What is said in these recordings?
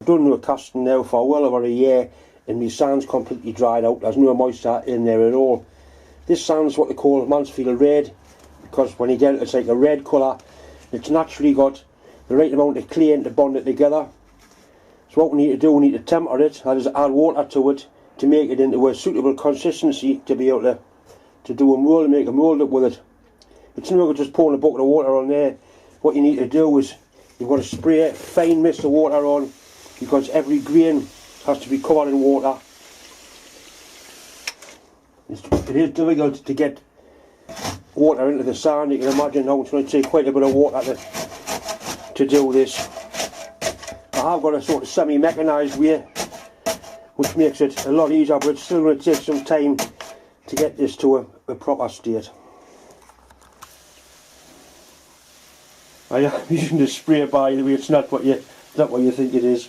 I've done no casting now for well over a year, and my sand's completely dried out. There's no moisture in there at all. This sand's what they call Mansfield Red, because when you get it, it's like a red colour. It's naturally got the right amount of clay to bond it together. So what we need to do, we need to temper it, that is add water to it, to make it into a suitable consistency to be able to do a mould and make a mould up with it. It's no good just pouring a bucket of water on there. What you need to do is you've got to spray a fine mist of water on, because every grain has to be covered in water. It is difficult to get water into the sand. You can imagine how it's going to take quite a bit of water to do this. I have got a sort of semi-mechanised way, which makes it a lot easier, but it's still going to take some time to get this to a proper state. I am using the spray, by the way. It's not what you think it is.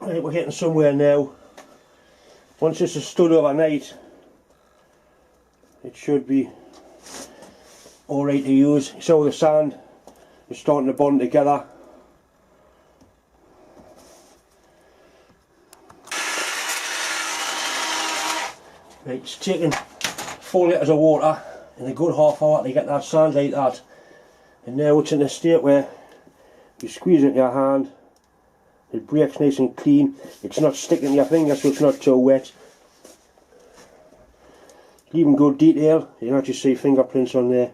Right, we're getting somewhere now. Once this is stood overnight, it should be alright to use. So the sand is starting to bond together. Right, it's taken 4 litres of water in a good half hour to get that sand like that. And now it's in a state where you squeeze it in your hand. It breaks nice and clean. It's not sticking to your finger, so it's not too wet. Even good detail. You can actually see fingerprints on there.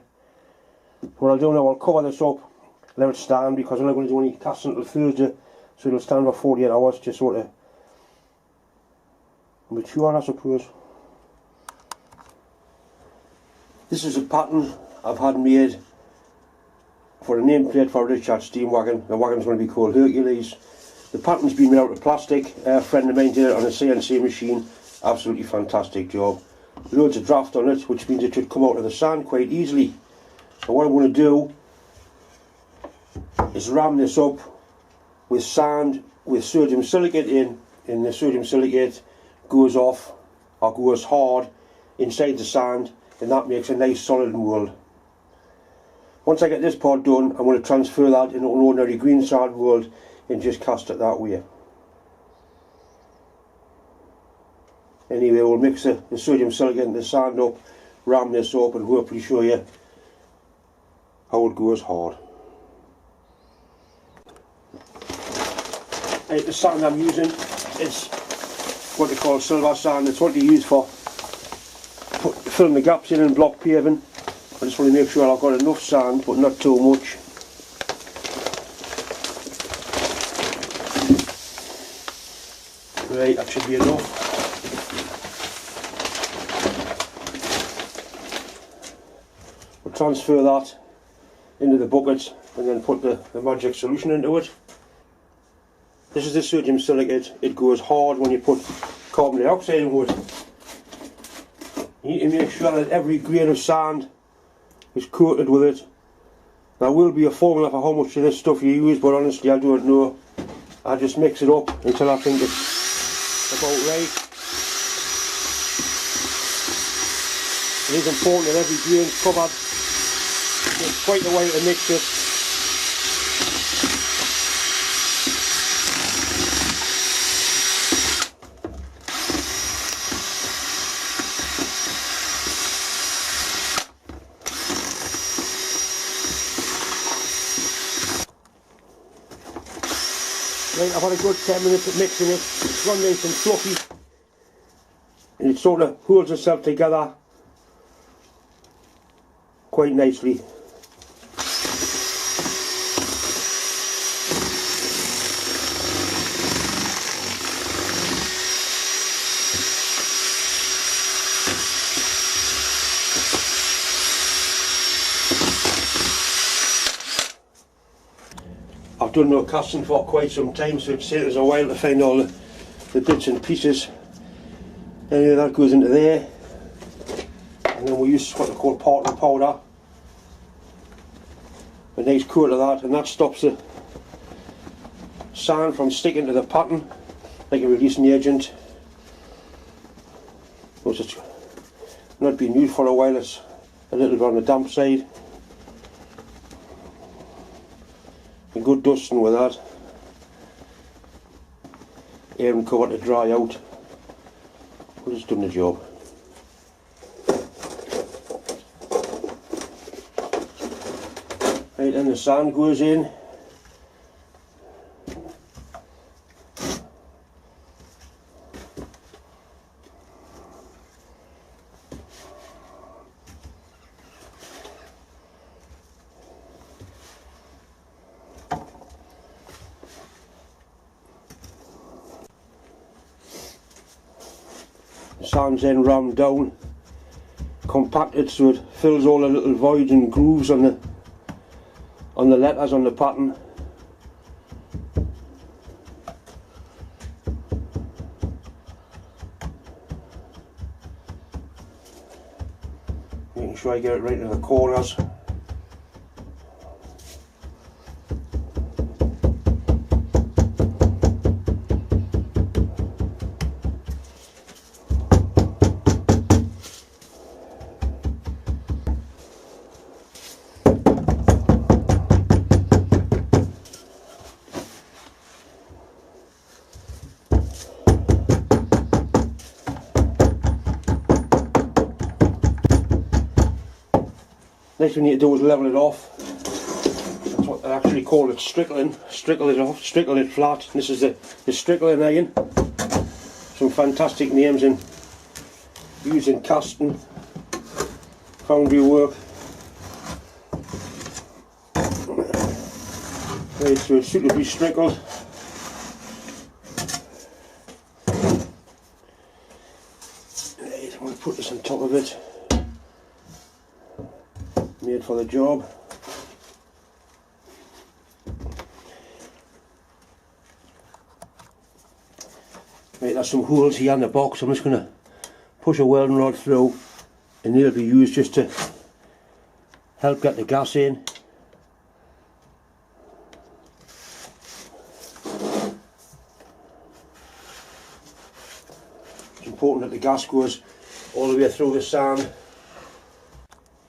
What I'll do now, I'll cover this up, let it stand, because I'm not going to do any casting until Thursday, so it'll stand for 48 hours to sort of mature, I suppose. This is a pattern I've had made for a nameplate for Richard steam wagon. The wagon's going to be called Hercules. The pattern's been made out of plastic. A friend of mine did it on a CNC machine. Absolutely fantastic job. Loads of draft on it, which means it should come out of the sand quite easily. So what I'm going to do is ram this up with sand with sodium silicate in, and the sodium silicate goes off or goes hard inside the sand, and that makes a nice solid mould. Once I get this part done, I'm going to transfer that into an ordinary green sand mould and just cast it that way. Anyway, we'll mix the sodium silicate and the sand up, ram this up, and hopefully show you how it goes hard. The sand I'm using is what they call silver sand. It's what they use for filling the gaps in and block paving. I just want to make sure I've got enough sand, but not too much. Right, that should be enough. We'll transfer that into the bucket and then put the magic solution into it. This is the sodium silicate. It goes hard when you put carbon dioxide in it. You need to make sure that every grain of sand is coated with it. There will be a formula for how much of this stuff you use, but honestly I don't know. I just mix it up until I think it's about right. It is important that every grain is covered. It's quite a while to mix it. Right, I've had a good 10 minutes of mixing it. It's gone nice and fluffy, and it sort of holds itself together quite nicely. I've done no casting for quite some time, so it's taken us a while to find all the bits and pieces. Anyway, that goes into there, and then we use what they call parting powder, a nice coat of that, and that stops the sand from sticking to the pattern like a releasing agent. Once it's not been used for a while, it's a little bit on the damp side. A good dusting with that, air and cover to dry out. We've just done the job. Right, then the sand goes in. The sand's then rammed down, compacted so it fills all the little voids and grooves on the letters on the pattern. Making sure I get it right in the corners. Next thing you need to do is level it off. That's what they actually call it, strickling. Strickle it off, strickle it flat. This is the strickling iron. Some fantastic names in using casting, foundry work. Right, so it's suitably strickled. Right, I'm going to put this on top of it. Made for the job. Right, there's some holes here in the box. I'm just going to push a welding rod through, and they'll be used just to help get the gas in. It's important that the gas goes all the way through the sand.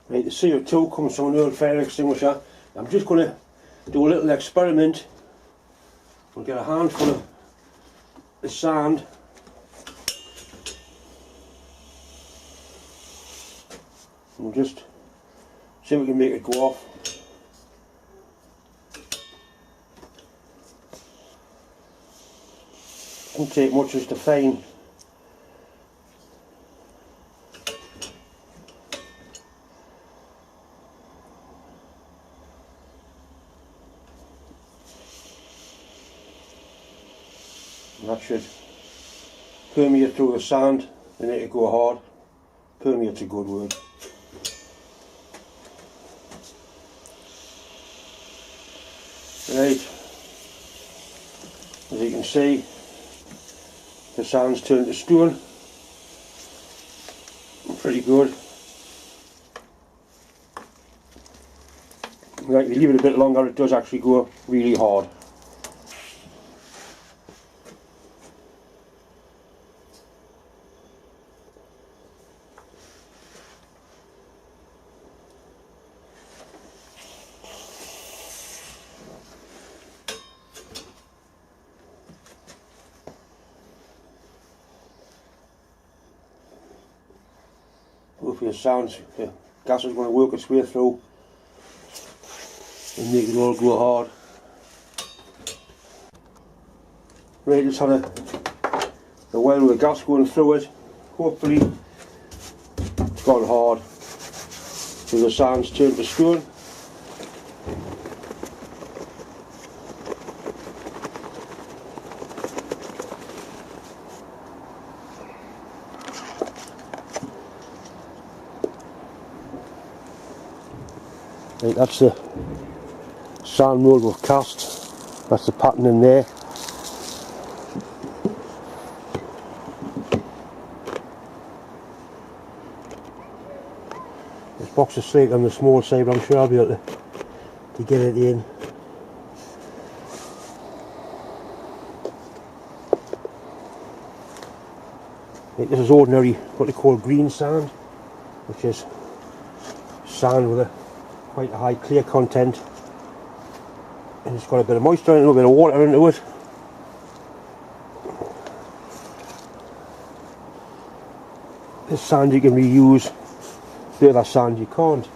Right, the CO2 comes from an old fire extinguisher. I'm just going to do a little experiment. We'll get a handful of the sand. We'll just see if we can make it go off. Doesn't take much just to fine. And that should permeate through the sand and make it go hard. Permeate's a good word. Right, as you can see, the sand's turned to stone. Pretty good. Right, if you leave it a bit longer, it does actually go really hard. Hopefully the gas is going to work its way through and make it all go hard. Right, just had a while with the gas going through it. Hopefully it's gone hard, so the sand's turned to stone. Right, that's the sand mould we've cast. That's the pattern in there. This box is slightly on the small side, but I'm sure I'll be able to get it in. This is ordinary, what they call green sand, which is sand with quite a high clear content, and it's got a bit of moisture in it, a little bit of water into it. This sand you can reuse, the other sand you can't.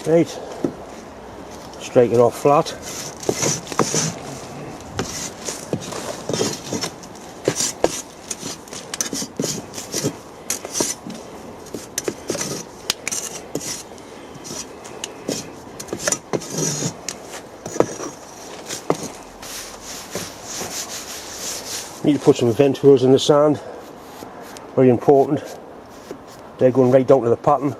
Right, strike it off flat. Need to put some vent holes in the sand, very important. They're going right down to the pattern.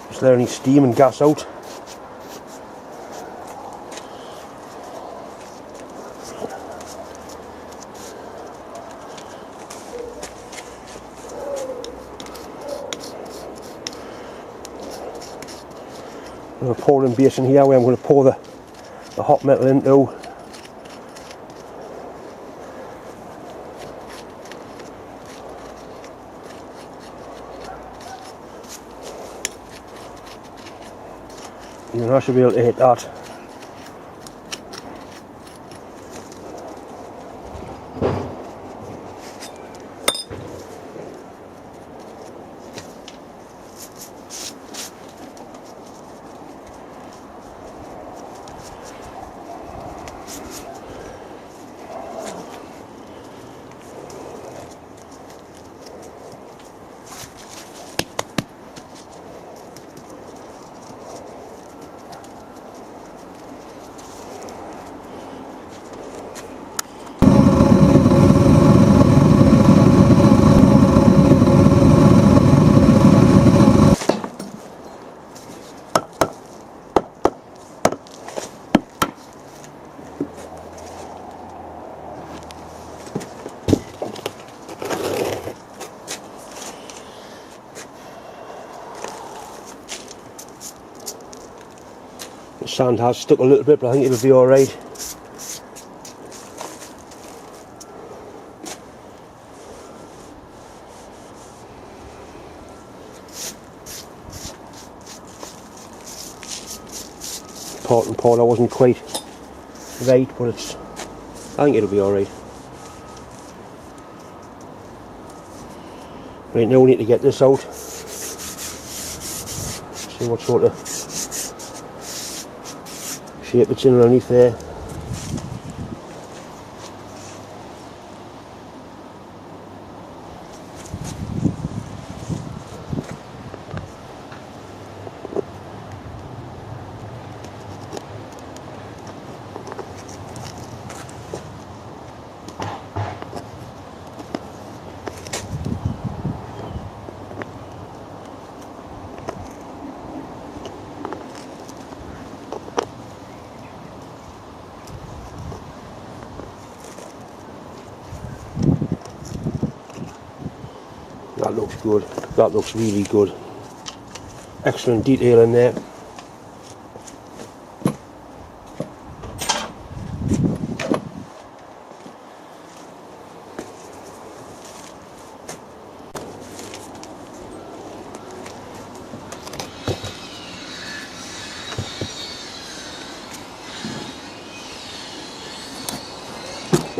Just let any steam and gas out. A pouring basin here where I'm going to pour the hot metal into. And I should be able to hit that. The sand has stuck a little bit, but I think it'll be alright. Part and powder wasn't quite right, but I think it'll be alright. Right, now we need to get this out. See what sort of shape it's in underneath there. That looks good. That looks really good. Excellent detail in there.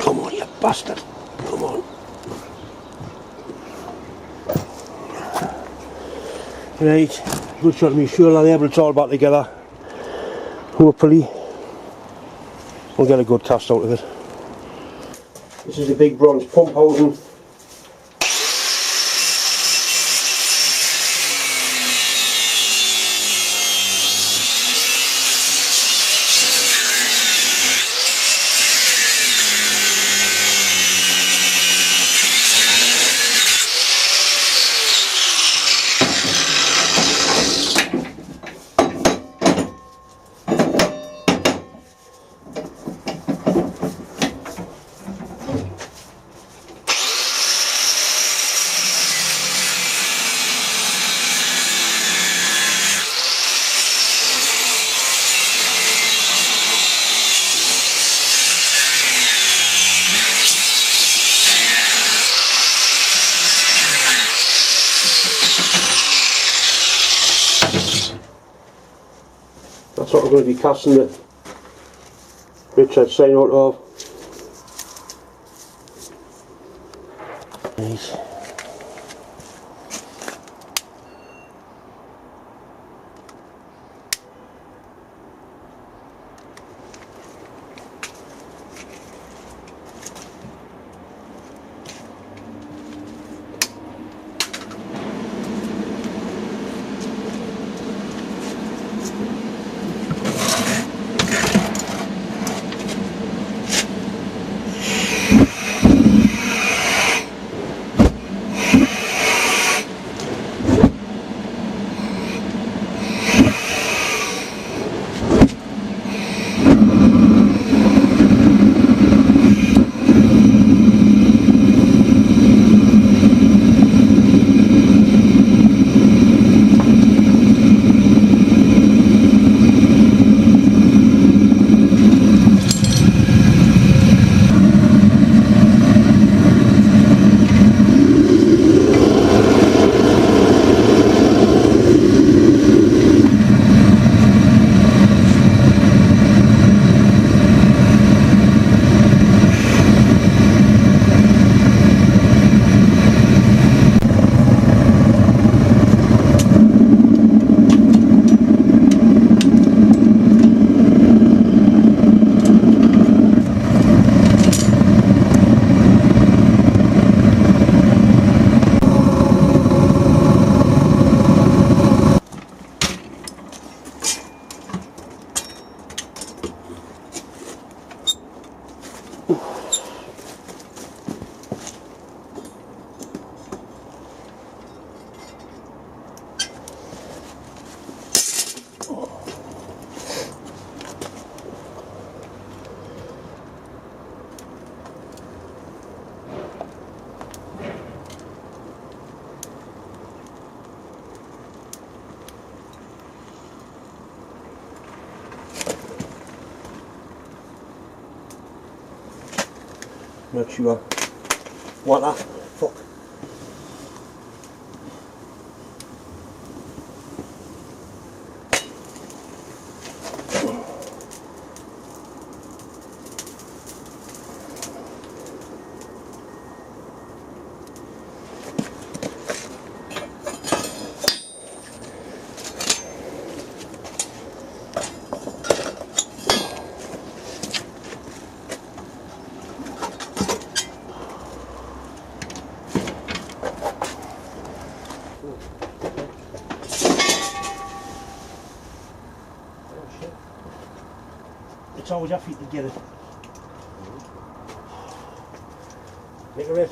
Come on, you bastard. Come on. Right, good shot of me shoulder there, but it's all back together. Hopefully we'll get a good cast out of it. This is a big bronze pump housing. That's what we're going to be casting the Richard sign out of. Nice. Not sure what that. Fuck. It's always after you to get it. Make a rate.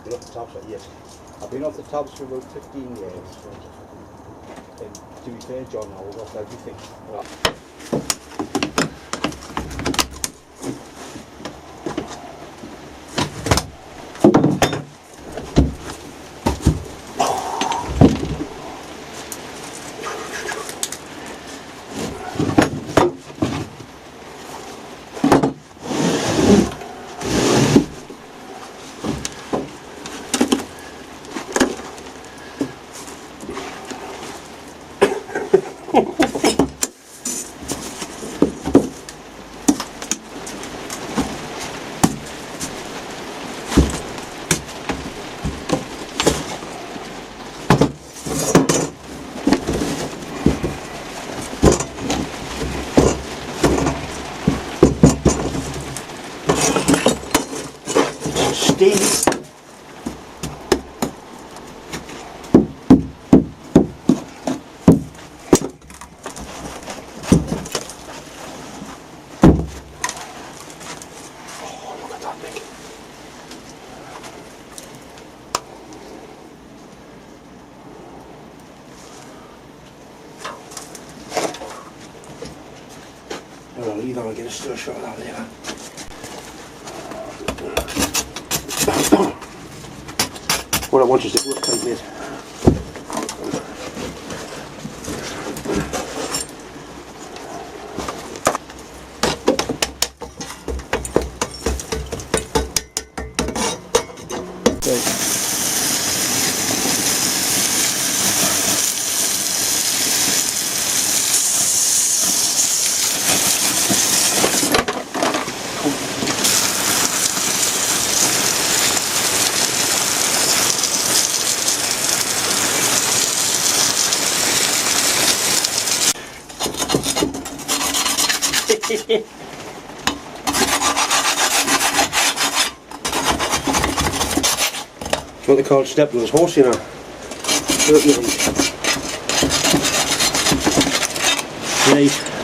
Been off the tabs for years. I've been off the tabs for about 15 years. And to be fair, John, I was off everything. Steve. Oh, look at that thing. I'll leave that and get a still shot of that later. What I want is to work like this. What they call Steppen's horse, you know. Right.